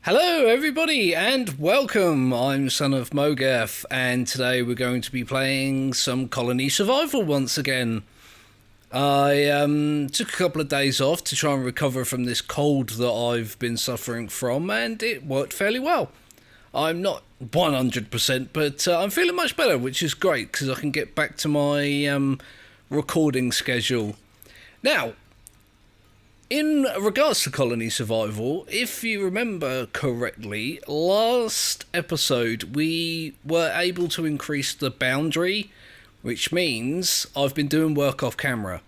Hello everybody and welcome, I'm Son of Mogeth and today we're going to be playing some colony survival once again. I took a couple of days off to try and recover from this cold that I've been suffering from and it worked fairly well. I'm not 100% but I'm feeling much better, which is great because I can get back to my recording schedule. Now, in regards to colony survival, if you remember correctly, last episode we were able to increase the boundary, which means I've been doing work off camera.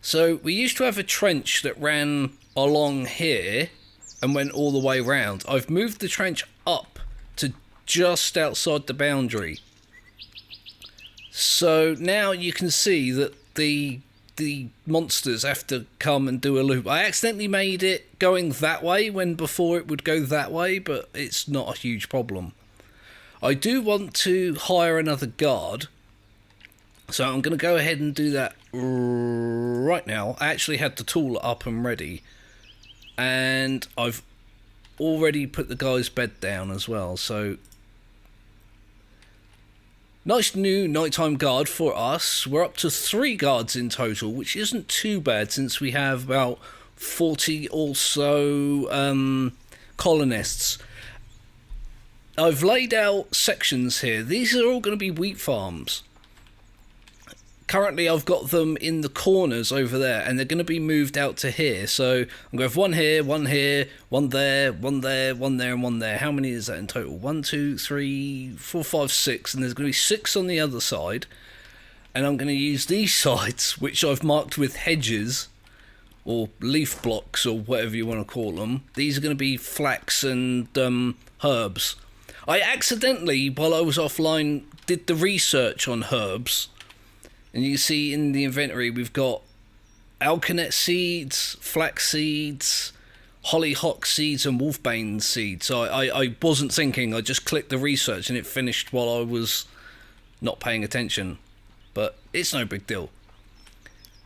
So we used to have a trench that ran along here and went all the way round. I've moved the trench up to just outside the boundary. So now you can see that the monsters have to come and do a loop. I accidentally made it going that way when before it would go that way, but it's not a huge problem. I do want to hire another guard, so I'm going to go ahead and do that right now. I actually had the tool up and ready, and I've already put the guy's bed down as well, so nice new nighttime guard for us. We're up to 3 guards in total, which isn't too bad since we have about 40 or so colonists. I've laid out sections here. These are all going to be wheat farms. Currently I've got them in the corners over there and they're going to be moved out to here. So I'm going to have one here, one here, one there, one there, one there and one there. How many is that in total? 1, 2, 3, 4, 5, 6, and there's going to be 6 on the other side. And I'm going to use these sides, which I've marked with hedges or leaf blocks or whatever you want to call them. These are going to be flax and herbs. I accidentally, while I was offline, did the research on herbs. And you see in the inventory we've got alkanet seeds, flax seeds, hollyhock seeds and wolfbane seeds. So I wasn't thinking, I just clicked the research and it finished while I was not paying attention. But it's no big deal.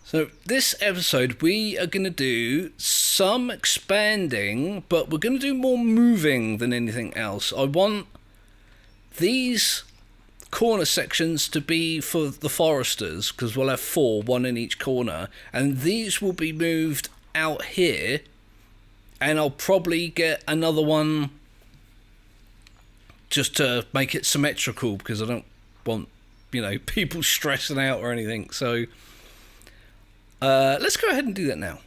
So this episode we are going to do some expanding, but we're going to do more moving than anything else. I want these corner sections to be for the foresters because we'll have 4, 1 in each corner, and these will be moved out here, and I'll probably get another one just to make it symmetrical because I don't want, people stressing out or anything. So let's go ahead and do that now.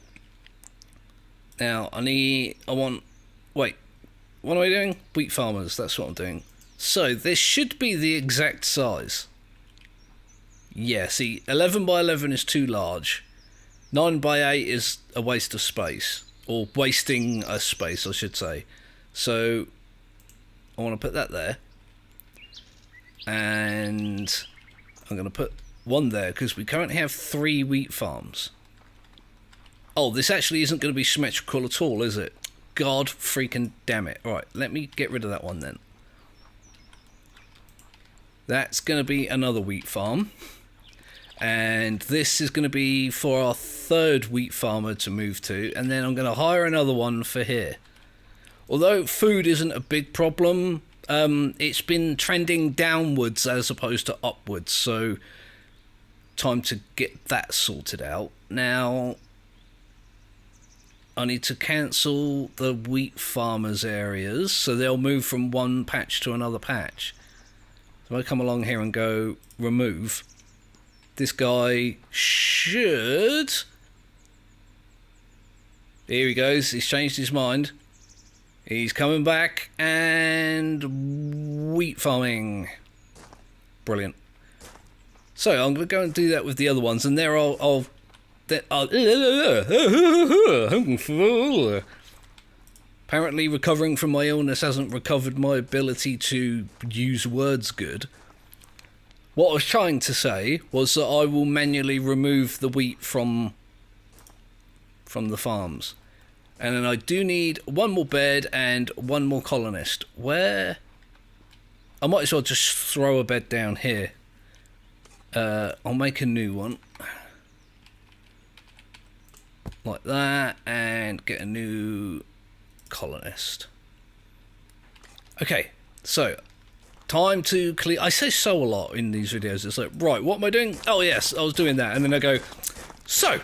Wait, what am I doing? Wheat farmers, that's what I'm doing. So this should be the exact size. Yeah, see, 11 by 11 is too large. 9 by 8 is a waste of space. Or wasting a space, I should say. So I want to put that there. And I'm going to put 1 there because we currently have 3 wheat farms. Oh, this actually isn't going to be symmetrical at all, is it? God freaking damn it. Right, let me get rid of that one then. That's going to be another wheat farm. And this is going to be for our 3rd wheat farmer to move to. And then I'm going to hire another one for here. Although food isn't a big problem, it's been trending downwards as opposed to upwards. So time to get that sorted out. Now I need to cancel the wheat farmers areas so they'll move from one patch to another patch. So I come along here and go remove. This guy should... Here he goes. He's changed his mind. He's coming back and wheat farming. Brilliant. So I'm going to go and do that with the other ones, and there I'll apparently recovering from my illness hasn't recovered my ability to use words good. What I was trying to say was that I will manually remove the wheat from the farms. And then I do need 1 more bed and 1 more colonist. Where? I might as well just throw a bed down here. I'll make a new one. Like that, and get a new colonist. Okay, so time to clear. I say so a lot in these videos. It's like, right, what am I doing? Oh yes, I was doing that, and then I go, so,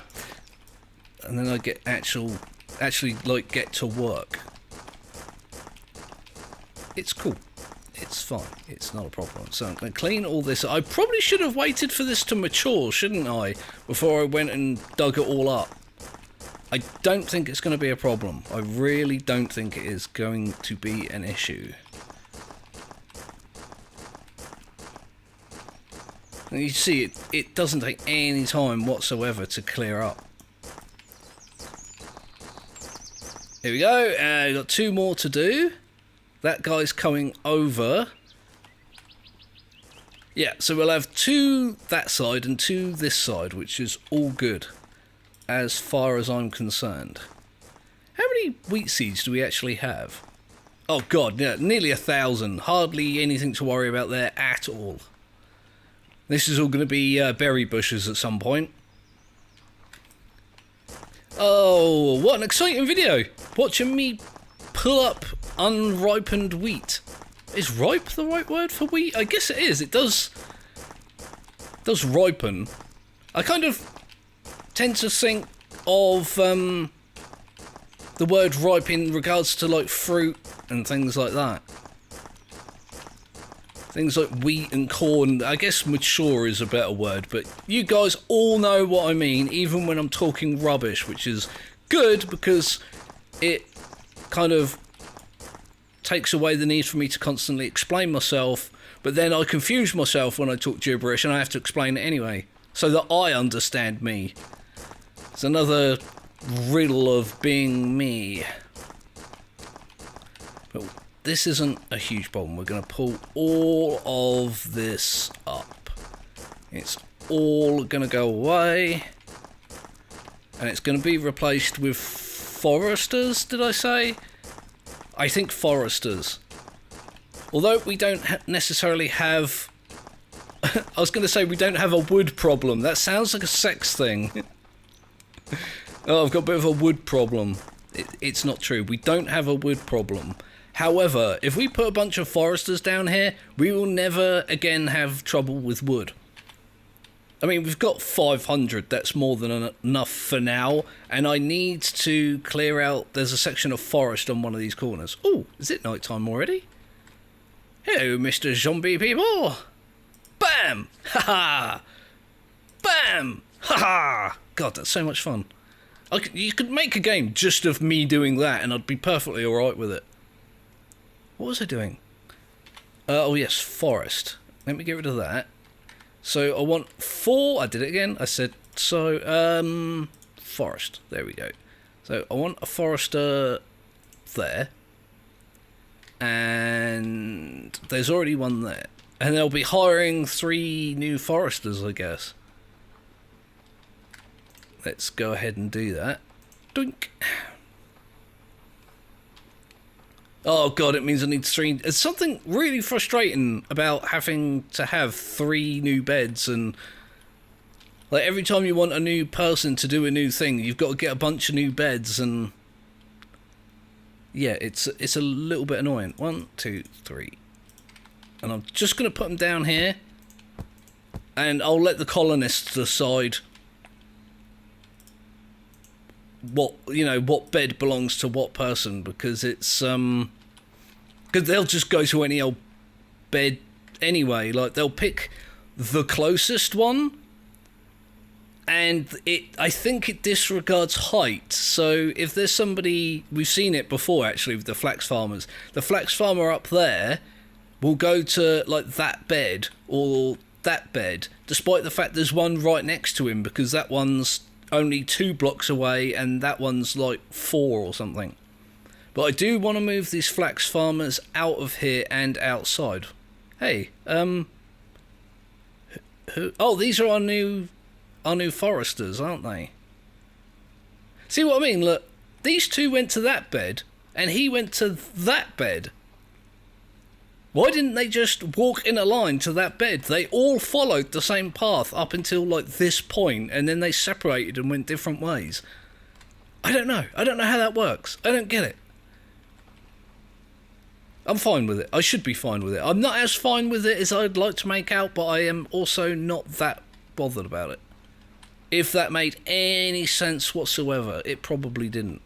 and then I get actually like get to work. It's cool. It's fine. It's not a problem. So I'm going to clean all this. I probably should have waited for this to mature, shouldn't I? Before I went and dug it all up. I don't think it's going to be a problem. I really don't think it is going to be an issue. And you see, it doesn't take any time whatsoever to clear up. Here we go. We've got 2 more to do. That guy's coming over. Yeah, so we'll have 2 that side and 2 this side, which is all good, as far as I'm concerned. How many wheat seeds do we actually have? Oh god, yeah, nearly 1,000. Hardly anything to worry about there at all. This is all going to be berry bushes at some point. Oh, what an exciting video! Watching me pull up unripened wheat. Is ripe the right word for wheat? I guess it is. It does ripen. I kind of tend to think of the word ripe in regards to like fruit and things like that. Things like wheat and corn. I guess mature is a better word, but you guys all know what I mean, even when I'm talking rubbish, which is good because it kind of takes away the need for me to constantly explain myself, but then I confuse myself when I talk gibberish and I have to explain it anyway, so that I understand me. It's another riddle of being me. But this isn't a huge problem. We're going to pull all of this up. It's all going to go away. And it's going to be replaced with foresters, did I say? I think foresters. Although we don't necessarily have... I was going to say we don't have a wood problem. That sounds like a sex thing. Oh, I've got a bit of a wood problem. It's not true. We don't have a wood problem. However, if we put a bunch of foresters down here, we will never again have trouble with wood. I mean, we've got 500, that's more than enough for now, and I need to clear out, there's a section of forest on one of these corners. Oh, is it night time already? Hello, Mr. Zombie people! Bam! Ha-ha! Bam! Ha-ha! God, that's so much fun. You could make a game just of me doing that, and I'd be perfectly alright with it. What was I doing? Oh yes, forest. Let me get rid of that. So I want 4, I did it again, I said, so, forest, there we go. So I want a forester there, and there's already one there. And they'll be hiring 3 new foresters, I guess. Let's go ahead and do that. Doink. Oh god, it means I need 3. There's something really frustrating about having to have 3 new beds, and like every time you want a new person to do a new thing, you've got to get a bunch of new beds, and yeah, it's a little bit annoying. 1, 2, 3, and I'm just gonna put them down here, and I'll let the colonists decide what bed belongs to what person, because it's because they'll just go to any old bed anyway. Like, they'll pick the closest one, and I think it disregards height. So if there's somebody, we've seen it before actually with the flax farmers, the flax farmer up there will go to like that bed or that bed, despite the fact there's one right next to him, because that one's only 2 blocks away and that one's like 4 or something. But I do want to move these flax farmers out of here and outside. Hey, who? Oh, these are our new foresters, aren't they? See what I mean? Look, these 2 went to that bed and he went to that bed. Why didn't they just walk in a line to that bed? They all followed the same path up until like this point, and then they separated and went different ways. I don't know. I don't know how that works. I don't get it. I'm fine with it. I should be fine with it. I'm not as fine with it as I'd like to make out, but I am also not that bothered about it. If that made any sense whatsoever, it probably didn't.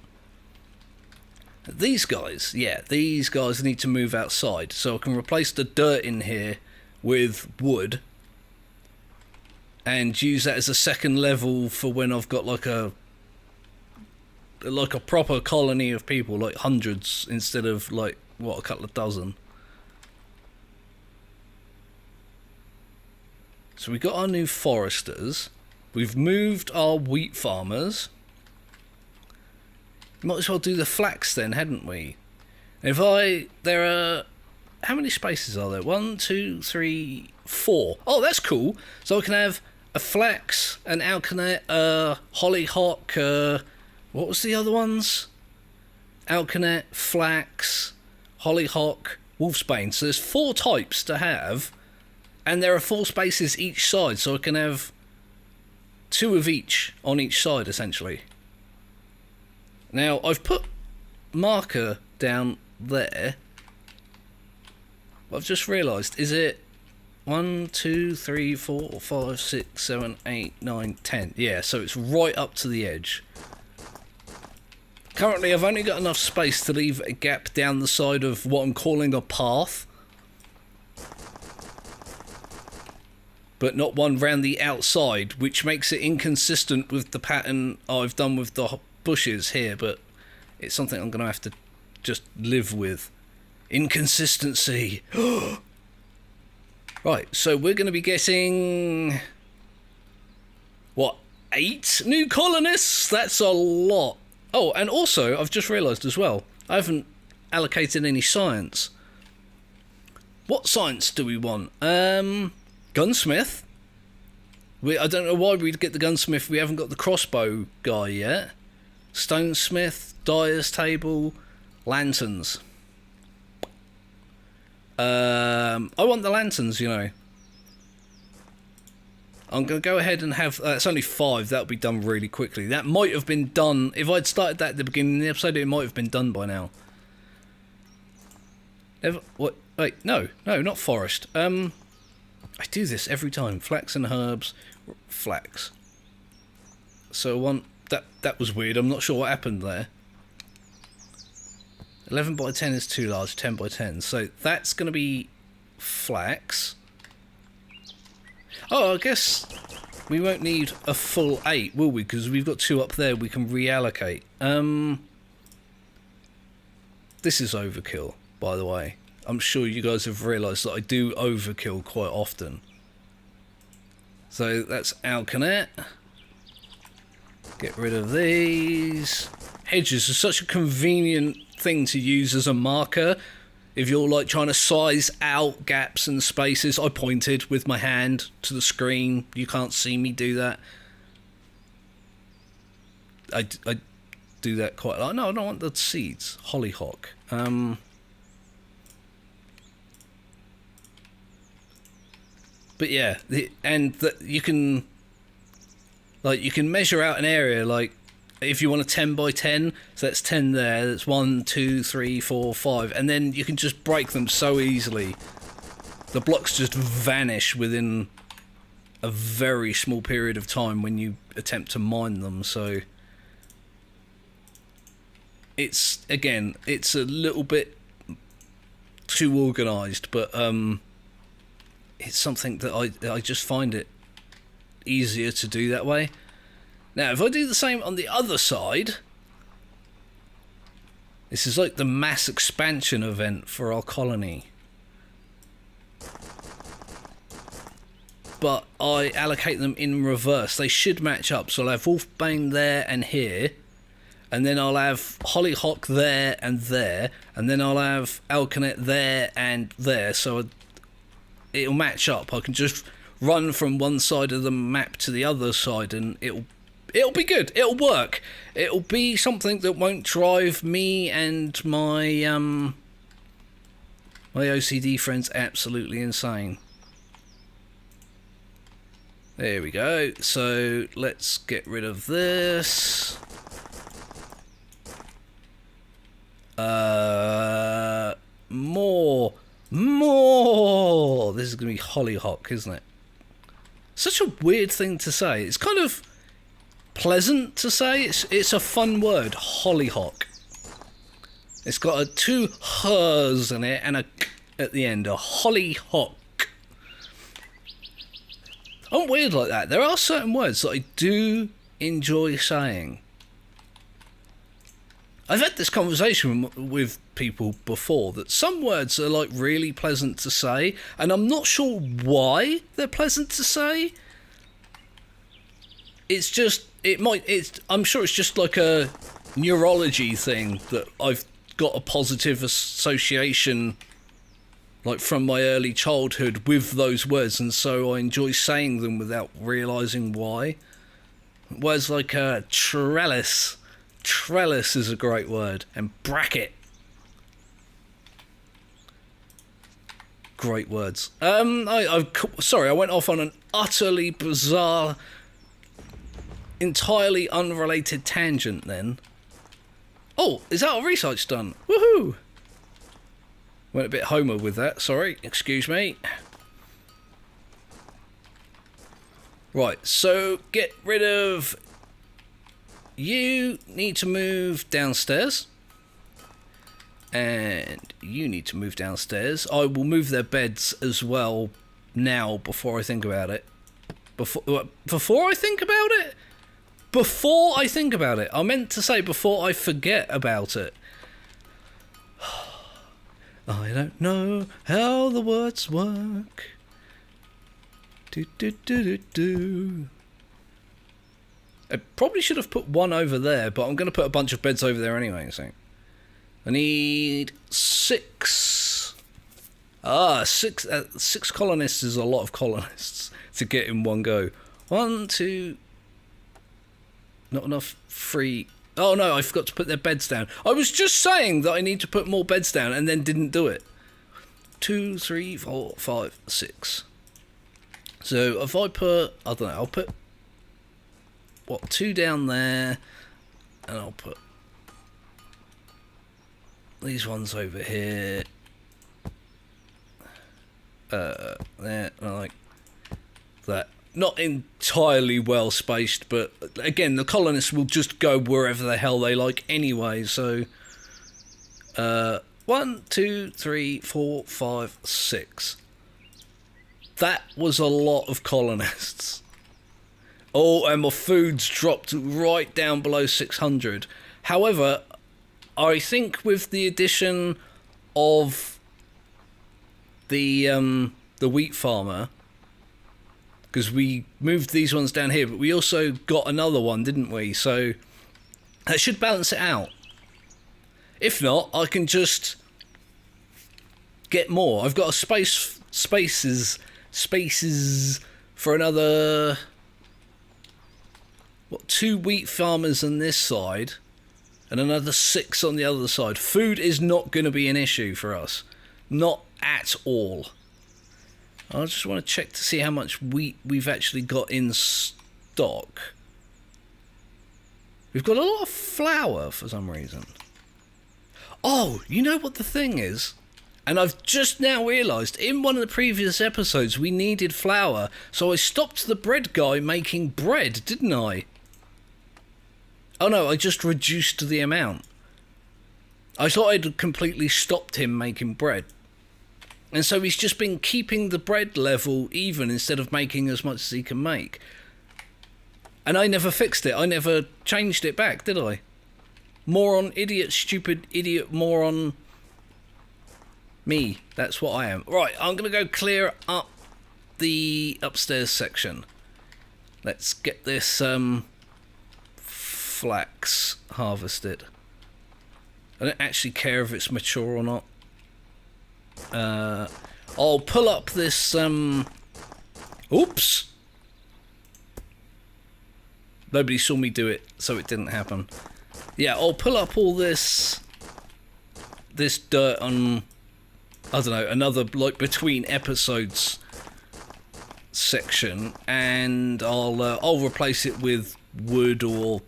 These guys, yeah, these guys need to move outside, so I can replace the dirt in here with wood and use that as a second level for when I've got like a proper colony of people, like hundreds instead of like what, a couple of dozen. So we got our new foresters. We've moved our wheat farmers. Might as well do the flax then, hadn't we? There are, how many spaces are there? 1, 2, 3, 4. Oh, that's cool. So I can have a flax, an alkanet, hollyhock, what was the other ones? Alkanet, flax, hollyhock, wolfsbane. So there's 4 types to have, and there are 4 spaces each side, so I can have 2 of each on each side, essentially. Now, I've put marker down there. I've just realised, is it 1, 2, 3, 4, 5, 6, 7, 8, 9, 10? Yeah, so it's right up to the edge. Currently, I've only got enough space to leave a gap down the side of what I'm calling a path, but not one round the outside, which makes it inconsistent with the pattern I've done with the bushes here, but it's something I'm going to have to just live with. Inconsistency. Right, so we're going to be getting, what, 8 new colonists? That's a lot. Oh, and also, I've just realised as well, I haven't allocated any science. What science do we want? Gunsmith. I don't know why we'd get the gunsmith. We haven't got the crossbow guy yet. Stonesmith, dyer's table, lanterns. I want the lanterns, you know. I'm going to go ahead and have... it's only 5. That'll be done really quickly. That might have been done... If I'd started that at the beginning of the episode, it might have been done by now. What? Wait, no, not forest. I do this every time. Flax and herbs. Flax. So one... That was weird. I'm not sure what happened there. 11 by 10 is too large. 10 by 10. So that's going to be flax. Oh, I guess we won't need a full 8, will we? Because we've got 2 up there we can reallocate. This is overkill, by the way. I'm sure you guys have realised that I do overkill quite often. So that's alkanet. Get rid of these. Hedges are such a convenient thing to use as a marker. If you're like trying to size out gaps and spaces, I pointed with my hand to the screen. You can't see me do that. I do that quite a lot. No, I don't want the seeds. Hollyhock. But yeah, you can measure out an area, like if you want a 10 by 10, so that's 10 there, that's 1, 2, 3, 4, 5, and then you can just break them so easily. The blocks just vanish within a very small period of time when you attempt to mine them, so it's a little bit too organised, but it's something that I just find it easier to do that way. Now, if I do the same on the other side, this is like the mass expansion event for our colony. But I allocate them in reverse. They should match up. So I'll have wolfbane there and here, and then I'll have hollyhock there, and then I'll have alkanet there and there. So it'll match up. I can just run from one side of the map to the other side, and it'll be good. It'll work. It'll be something that won't drive me and my OCD friends absolutely insane. There we go. So let's get rid of this. More More. This is going to be hollyhock, isn't it? Such a weird thing to say. It's kind of pleasant to say. It's a fun word, hollyhock. It's got a 2 h's in it and a k at the end, a hollyhock. I'm weird like that. There are certain words that I do enjoy saying. I've had this conversation with people before that some words are like really pleasant to say, and I'm not sure why they're pleasant to say. It's just, I'm sure it's just like a neurology thing that I've got a positive association like from my early childhood with those words, and so I enjoy saying them without realising why. Words like trellis. Trellis is a great word. And bracket. Great words. Sorry, I went off on an utterly bizarre, entirely unrelated tangent then. Oh, is that our research done? Woohoo! Went a bit Homer with that, sorry, excuse me. Right, so get rid of... You need to move downstairs. And you need to move downstairs. I will move their beds as well now before I think about it. Before I think about it? Before I think about it. I meant to say before I forget about it. I don't know how the words work. Do. I probably should have put one over there, but I'm going to put a bunch of beds over there anyway, so. I need 6. Six colonists is a lot of colonists to get in one go. 1, 2... Not enough. 3... Oh no, I forgot to put their beds down. I was just saying that I need to put more beds down and then didn't do it. 2, 3, 4, 5, 6. So if I put... I don't know, I'll put... 2 down there, and I'll put these ones over here. There, like that. Not entirely well spaced, but again, the colonists will just go wherever the hell they like anyway. So, 1, 2, 3, 4, 5, 6. That was a lot of colonists. Oh, and my food's dropped right down below 600. However, I think with the addition of the wheat farmer, because we moved these ones down here, but we also got another one, didn't we? So that should balance it out. If not, I can just get more. I've got a spaces for another... 2 wheat farmers on this side and another 6 on the other side. Food is not going to be an issue for us. Not at all. I just want to check to see how much wheat we've actually got in stock. We've got a lot of flour for some reason. Oh, you know what the thing is? And I've just now realised, in one of the previous episodes we needed flour, so I stopped the bread guy making bread, didn't I? Oh no, I just reduced the amount. I thought I'd completely stopped him making bread. And so he's just been keeping the bread level even instead of making as much as he can make. And I never fixed it. I never changed it back, did I? Moron, idiot, stupid, idiot, moron. Me. That's what I am. Right, I'm going to go clear up the upstairs section. Let's get this flax harvested. I don't actually care if it's mature or not. I'll pull up this oops, nobody saw me do it, so it didn't happen. Yeah, I'll pull up all this dirt on, I don't know, another like between episodes section, and I'll replace it with wood or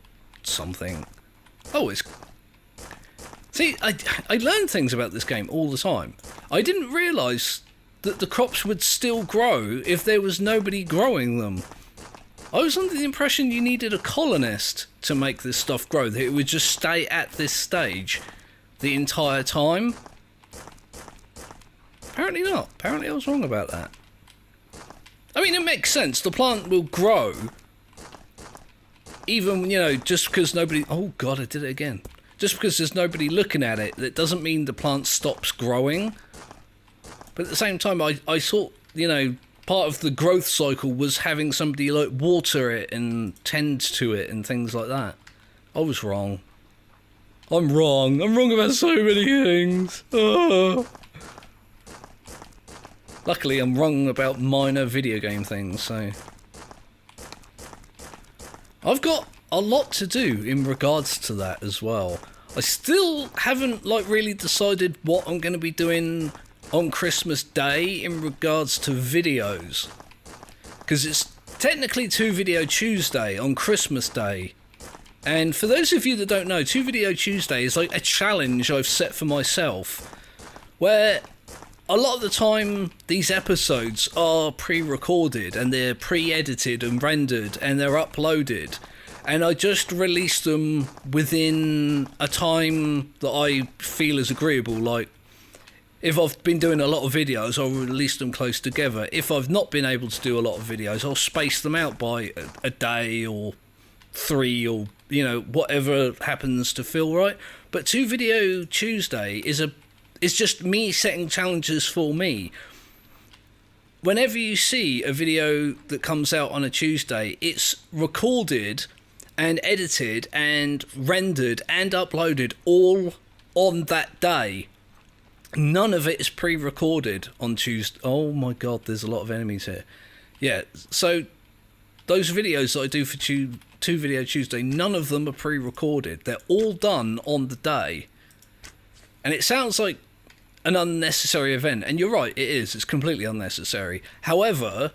something. Oh, it's See, I learn things about this game all the time. I didn't realise that the crops would still grow if there was nobody growing them. I was under the impression you needed a colonist to make this stuff grow, that it would just stay at this stage the entire time. Apparently not. Apparently I was wrong about that. I mean, it makes sense. The plant will grow even, you know, just because nobody... Oh, God, I did it again. Just because there's nobody looking at it, that doesn't mean the plant stops growing. But at the same time, I thought, you know, part of the growth cycle was having somebody, like, water it and tend to it and things like that. I was wrong. I'm wrong. I'm wrong about so many things. Oh. Luckily, I'm wrong about minor video game things, so... I've got a lot to do in regards to that as well. I still haven't, like, really decided what I'm going to be doing on Christmas Day in regards to videos. Because it's technically 2 Video Tuesday on Christmas Day. And for those of you that don't know, 2 Video Tuesday is like a challenge I've set for myself, where a lot of the time these episodes are pre-recorded and they're pre-edited and rendered and they're uploaded, and I just release them within a time that I feel is agreeable. Like, if I've been doing a lot of videos, I'll release them close together. If I've not been able to do a lot of videos, I'll space them out by a day or 3, or, you know, whatever happens to feel right. But 2 Video Tuesday is just me setting challenges for me. Whenever you see a video that comes out on a Tuesday, it's recorded and edited and rendered and uploaded all on that day. None of it is pre-recorded on Tuesday. Oh my God, there's a lot of enemies here. Yeah, so those videos that I do for 2 Video Tuesday, none of them are pre-recorded. They're all done on the day. And it sounds like an unnecessary event, and you're right, it is. It's completely unnecessary. However,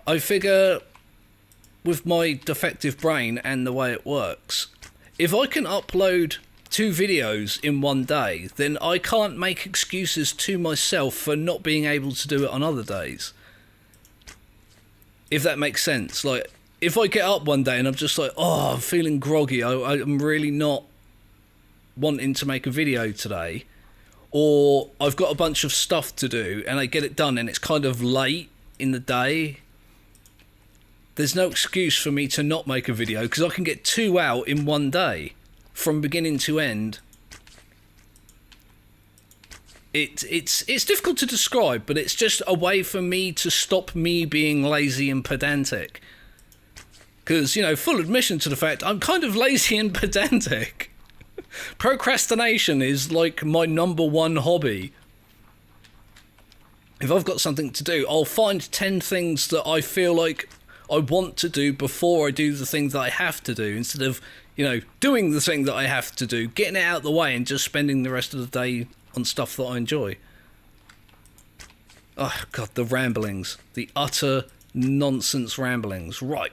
I figure with my defective brain and the way it works, if I can upload 2 videos in one day, then I can't make excuses to myself for not being able to do it on other days. If that makes sense. Like, if I get up one day and I'm just like, oh, I'm feeling groggy, I'm really not wanting to make a video today, or I've got a bunch of stuff to do and I get it done and it's kind of late in the day, there's no excuse for me to not make a video, because I can get 2 out in one day from beginning to end. It's difficult to describe, but it's just a way for me to stop me being lazy and pedantic. Because, you know, full admission to the fact, I'm kind of lazy and pedantic. Procrastination is like my #1 hobby. If I've got something to do, I'll find 10 things that I feel like I want to do before I do the thing that I have to do, instead of, you know, doing the thing that I have to do, getting it out of the way and just spending the rest of the day on stuff that I enjoy. Oh, God, the ramblings. The utter nonsense ramblings. Right.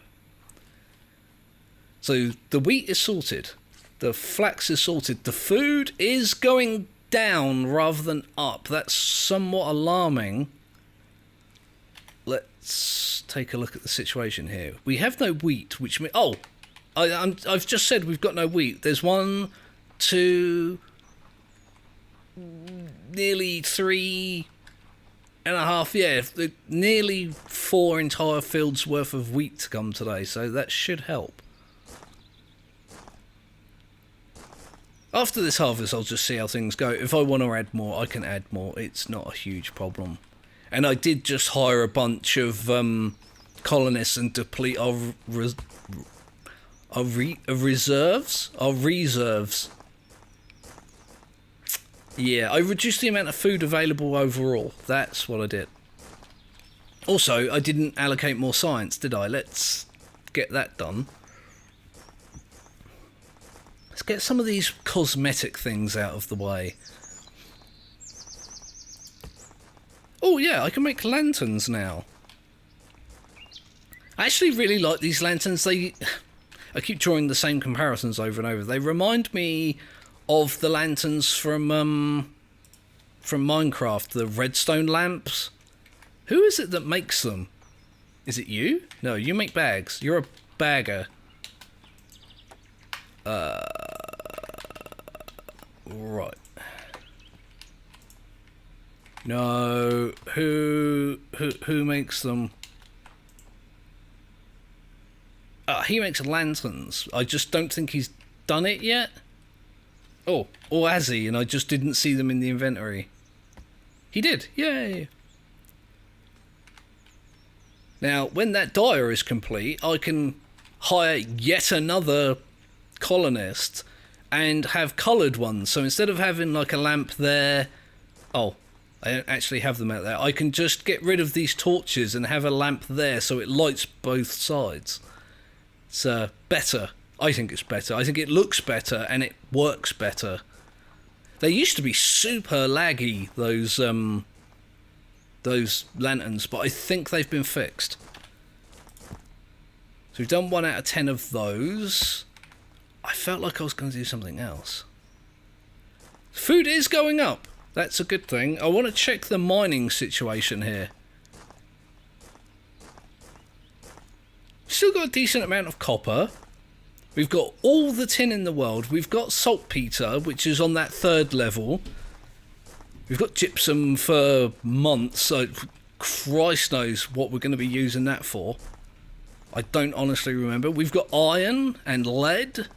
So, the wheat is sorted. The flax is sorted. The food is going down rather than up. That's somewhat alarming. Let's take a look at the situation here. We have no wheat, which means... Oh! I've just said we've got no wheat. There's 1, 2... nearly 3 and a half, yeah, nearly 4 entire fields worth of wheat to come today, so that should help. After this harvest, I'll just see how things go. If I want to add more, I can add more. It's not a huge problem. And I did just hire a bunch of colonists and deplete our reserves. Yeah, I reduced the amount of food available overall. That's what I did. Also, I didn't allocate more science, did I? Let's get that done. Let's get some of these cosmetic things out of the way. Oh yeah, I can make lanterns now. I actually really like these lanterns. I keep drawing the same comparisons over and over. They remind me of the lanterns from Minecraft, the redstone lamps. Who is it that makes them? Is it you? No, you make bags. You're a bagger. Right. No, who makes them? He makes lanterns. I just don't think he's done it yet. Oh, or has he? And I just didn't see them in the inventory. He did. Yay. Now, when that dyer is complete, I can hire yet another colonist and have coloured ones. So instead of having like a lamp there... Oh, I don't actually have them out there. I can just get rid of these torches and have a lamp there so it lights both sides. It's better. I think it's better. I think it looks better and it works better. They used to be super laggy, those lanterns, but I think they've been fixed. So we've done 1 out of 10 of those. I felt like I was going to do something else. Food is going up. That's a good thing. I want to check the mining situation here. Still got a decent amount of copper. We've got all the tin in the world. We've got saltpeter, which is on that 3rd level. We've got gypsum for months, so Christ knows what we're going to be using that for. I don't honestly remember. We've got iron and lead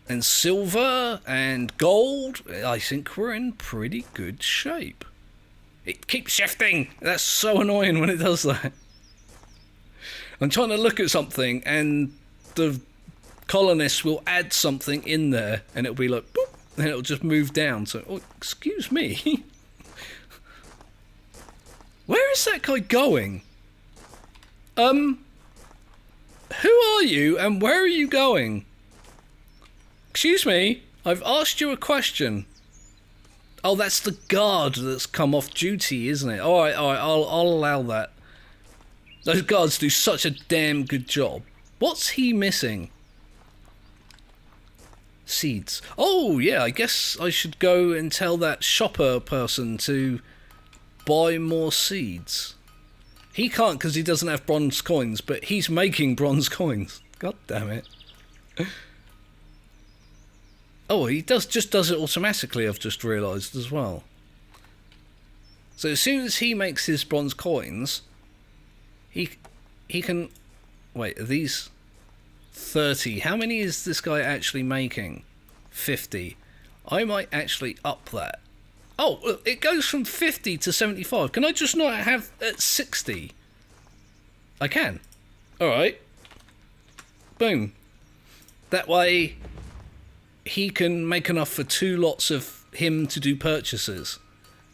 and silver and gold. I think we're in pretty good shape. It keeps shifting. That's so annoying when it does that. I'm trying to look at something and the colonists will add something in there and it'll be like, boop, and it'll just move down. So, oh, excuse me. Where is that guy going? Who are you and where are you going? Excuse me, I've asked you a question. Oh, that's the guard that's come off duty, isn't it? Alright, I'll allow that. Those guards do such a damn good job. What's he missing? Seeds. Oh, yeah, I guess I should go and tell that shopper person to buy more seeds. He can't because he doesn't have bronze coins, but he's making bronze coins. God damn it. Oh, he just does it automatically, I've just realised as well. So as soon as he makes his bronze coins, he can... Wait, are these 30? How many is this guy actually making? 50. I might actually up that. Oh, it goes from 50 to 75. Can I just not have at 60? I can. Alright. Boom. That way he can make enough for 2 lots of him to do purchases.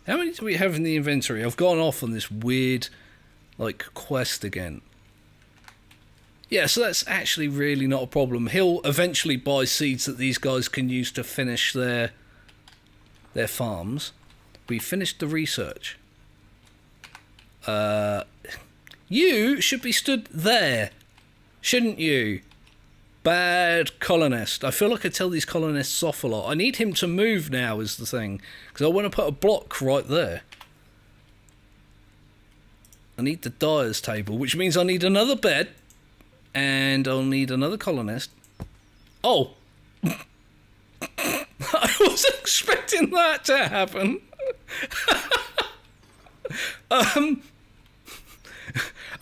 How many do we have in the inventory? I've gone off on this weird, like, quest again. Yeah, so that's actually really not a problem. He'll eventually buy seeds that these guys can use to finish their farms. We finished the research. You should be stood there, shouldn't you? Bad colonist. I feel like I tell these colonists off a lot. I need him to move now is the thing, because I want to put a block right there. I need the dyer's table, which means I need another bed, and I'll need another colonist. Oh! I wasn't expecting that to happen.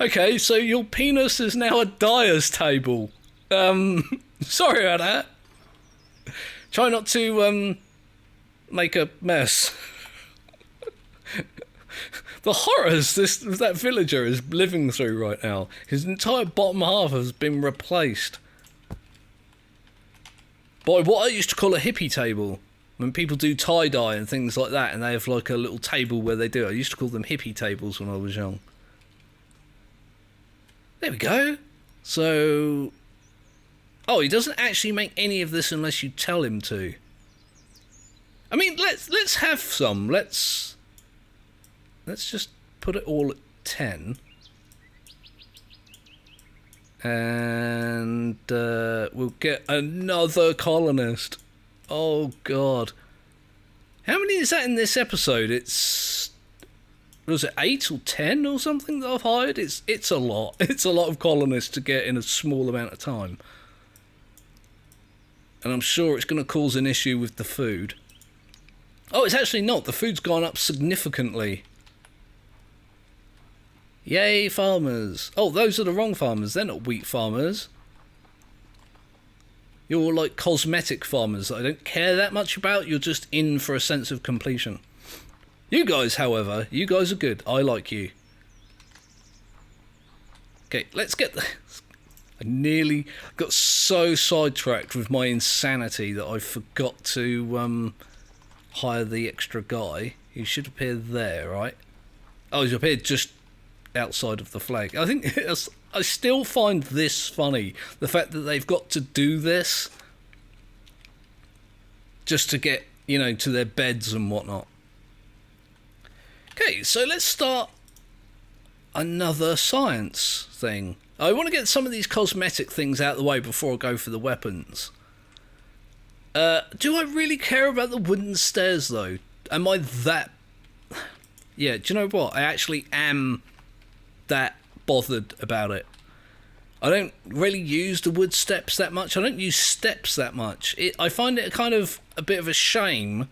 Okay, so your penis is now a dyer's table. Sorry about that. Try not to, make a mess. The horrors that villager is living through right now. His entire bottom half has been replaced by what I used to call a hippie table. When people do tie-dye and things like that, and they have like a little table where they do it. I used to call them hippie tables when I was young. There we go. So... Oh, he doesn't actually make any of this unless you tell him to. I mean, let's have some. Let's just put it all at 10. And we'll get another colonist. Oh god. How many is that in this episode? It's... Was it 8 or 10 or something that I've hired? It's a lot. It's a lot of colonists to get in a small amount of time. And I'm sure it's going to cause an issue with the food. Oh, it's actually not. The food's gone up significantly. Yay, farmers. Oh, those are the wrong farmers. They're not wheat farmers. You're like cosmetic farmers that I don't care that much about. You're just in for a sense of completion. You guys, however, you guys are good. I like you. Okay, let's get the... I nearly got so sidetracked with my insanity that I forgot to hire the extra guy. He should appear there, right? Oh, he's appeared just outside of the flag. I think I still find this funny. The fact that they've got to do this just to get, you know, to their beds and whatnot. Okay, so let's start another science thing. I want to get some of these cosmetic things out of the way before I go for the weapons. Do I really care about the wooden stairs, though? Am I that... Yeah, do you know what? I actually am that bothered about it. I don't really use the wood steps that much. I don't use steps that much. I find it kind of a bit of a shame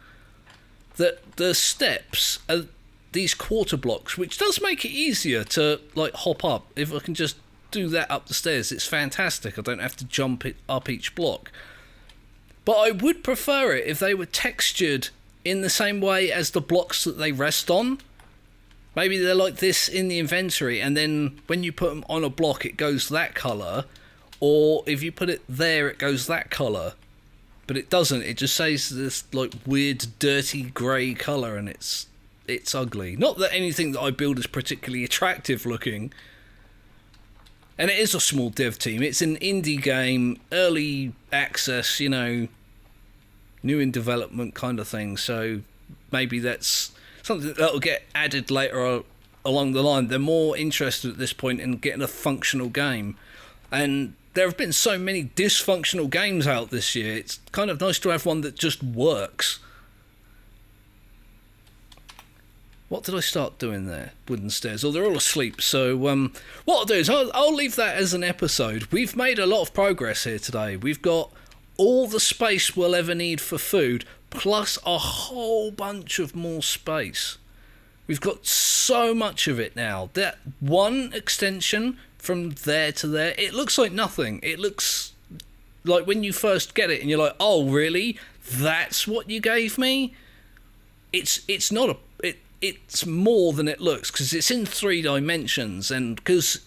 that the steps are these quarter blocks, which does make it easier to like hop up. If I can just do that up the stairs, it's fantastic. I don't have to jump it up each block. But I would prefer it if they were textured in the same way as the blocks that they rest on. Maybe they're like this in the inventory, and then when you put them on a block it goes that colour, or if you put it there it goes that colour. But it doesn't, it just says this like weird dirty grey colour, and it's ugly. Not that anything that I build is particularly attractive looking. And it is a small dev team. It's an indie game, early access, you know, new in development kind of thing. So maybe that's something that'll get added later along the line. They're more interested at this point in getting a functional game. And there have been so many dysfunctional games out this year. It's kind of nice to have one that just works. What did I start doing there? Wooden stairs. Oh, they're all asleep. So what I'll do is I'll leave that as an episode. We've made a lot of progress here today. We've got all the space we'll ever need for food, plus a whole bunch of more space. We've got so much of it now. That one extension from there to there, it looks like nothing. It looks like when you first get it and you're like, oh, really? That's what you gave me? It's not a... It's more than it looks, because it's in 3 dimensions, and because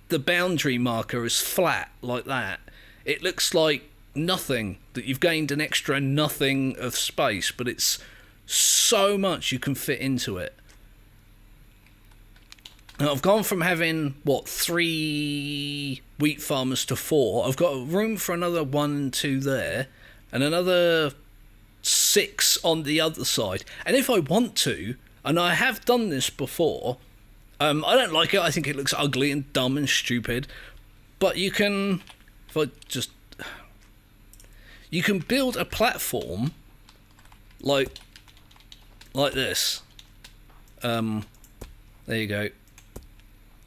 the boundary marker is flat like that, it looks like nothing, that you've gained an extra nothing of space, but it's so much you can fit into it. Now, I've gone from having, 3 wheat farmers to 4. I've got room for another 1 and 2 there, and another 6 on the other side. And if I want to, and I have done this before, I don't like it. I think it looks ugly and dumb and stupid. But you can, you can build a platform like this. There you go.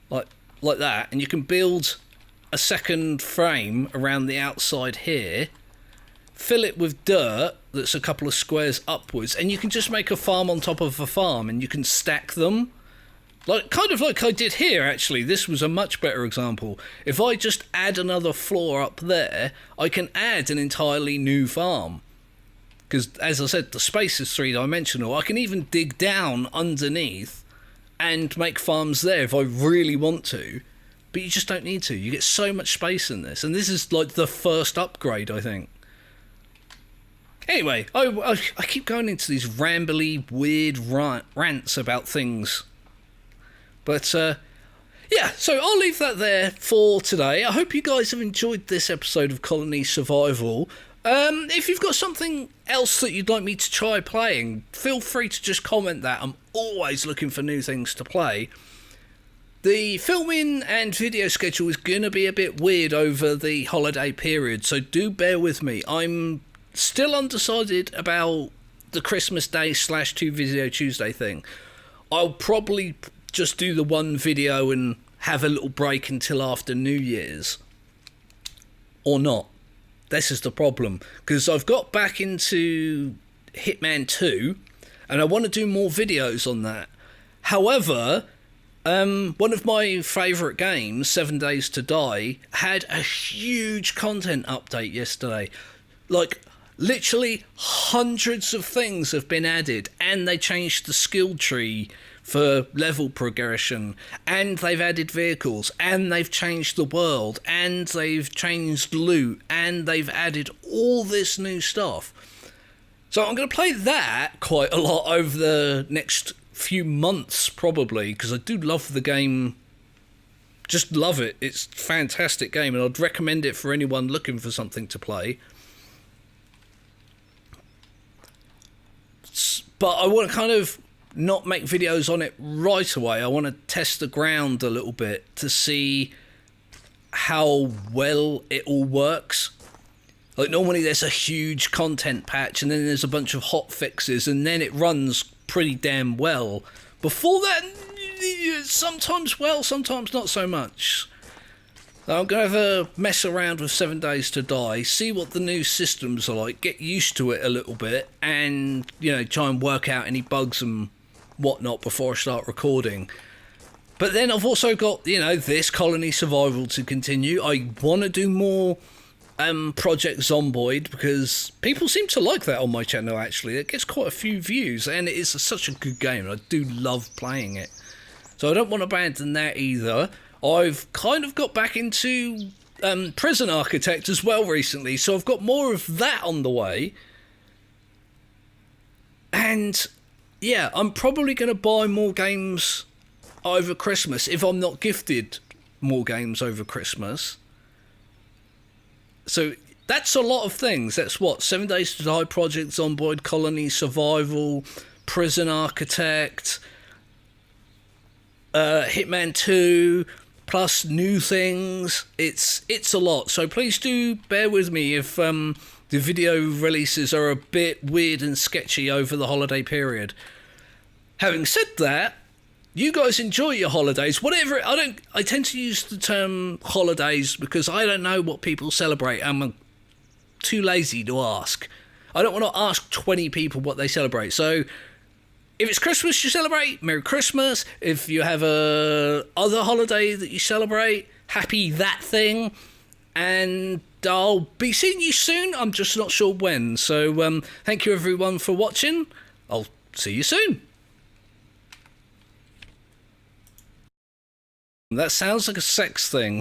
Like that, and you can build a second frame around the outside here. Fill it with dirt that's a couple of squares upwards, and you can just make a farm on top of a farm, and you can stack them. Kind of like I did here, actually. This was a much better example. If I just add another floor up there, I can add an entirely new farm. Because, as I said, the space is 3-dimensional. I can even dig down underneath and make farms there if I really want to. But you just don't need to. You get so much space in this. And this is like the first upgrade, I think. Anyway, I keep going into these rambly, weird rants about things. But, yeah, so I'll leave that there for today. I hope you guys have enjoyed this episode of Colony Survival. If you've got something else that you'd like me to try playing, feel free to just comment that. I'm always looking for new things to play. The filming and video schedule is going to be a bit weird over the holiday period, so do bear with me. I'm Still undecided about the Christmas Day / 2 Video Tuesday thing. I'll probably just do the one video and have a little break until after New Year's. Or not. This is the problem. Because I've got back into Hitman 2 and I want to do more videos on that. However, one of my favourite games, 7 Days to Die, had a huge content update yesterday. Like, literally hundreds of things have been added, and they changed the skill tree for level progression, and they've added vehicles, and they've changed the world, and they've changed loot, and they've added all this new stuff. So I'm going to play that quite a lot over the next few months, probably, because I do love the game. Just love it. It's a fantastic game, and I'd recommend it for anyone looking for something to play. But I want to kind of not make videos on it right away. I want to test the ground a little bit to see how well it all works. Like, normally there's a huge content patch and then there's a bunch of hot fixes and then it runs pretty damn well. Before that, sometimes well, sometimes not so much. I'm going to have a mess around with 7 Days to Die, see what the new systems are like, get used to it a little bit, and, you know, try and work out any bugs and whatnot before I start recording. But then I've also got, you know, this Colony Survival to continue. I want to do more Project Zomboid, because people seem to like that on my channel, actually. It gets quite a few views, and it is such a good game, and I do love playing it. So I don't want to abandon that either. I've kind of got back into Prison Architect as well recently, so I've got more of that on the way. And yeah, I'm probably going to buy more games over Christmas if I'm not gifted more games over Christmas. So that's a lot of things. That's what, 7 Days to Die, Project Zomboid, Colony Survival, Prison Architect, Hitman 2... plus new things. It's a lot, so please do bear with me if the video releases are a bit weird and sketchy over the holiday period. Having said that, you guys enjoy your holidays, whatever. I tend to use the term holidays because I don't know what people celebrate. I'm too lazy to ask. I don't want to ask 20 people what they celebrate. So if it's Christmas you celebrate, Merry Christmas. If you have a other holiday that you celebrate, happy that thing. And I'll be seeing you soon. I'm just not sure when. So thank you everyone for watching. I'll see you soon. That sounds like a sex thing.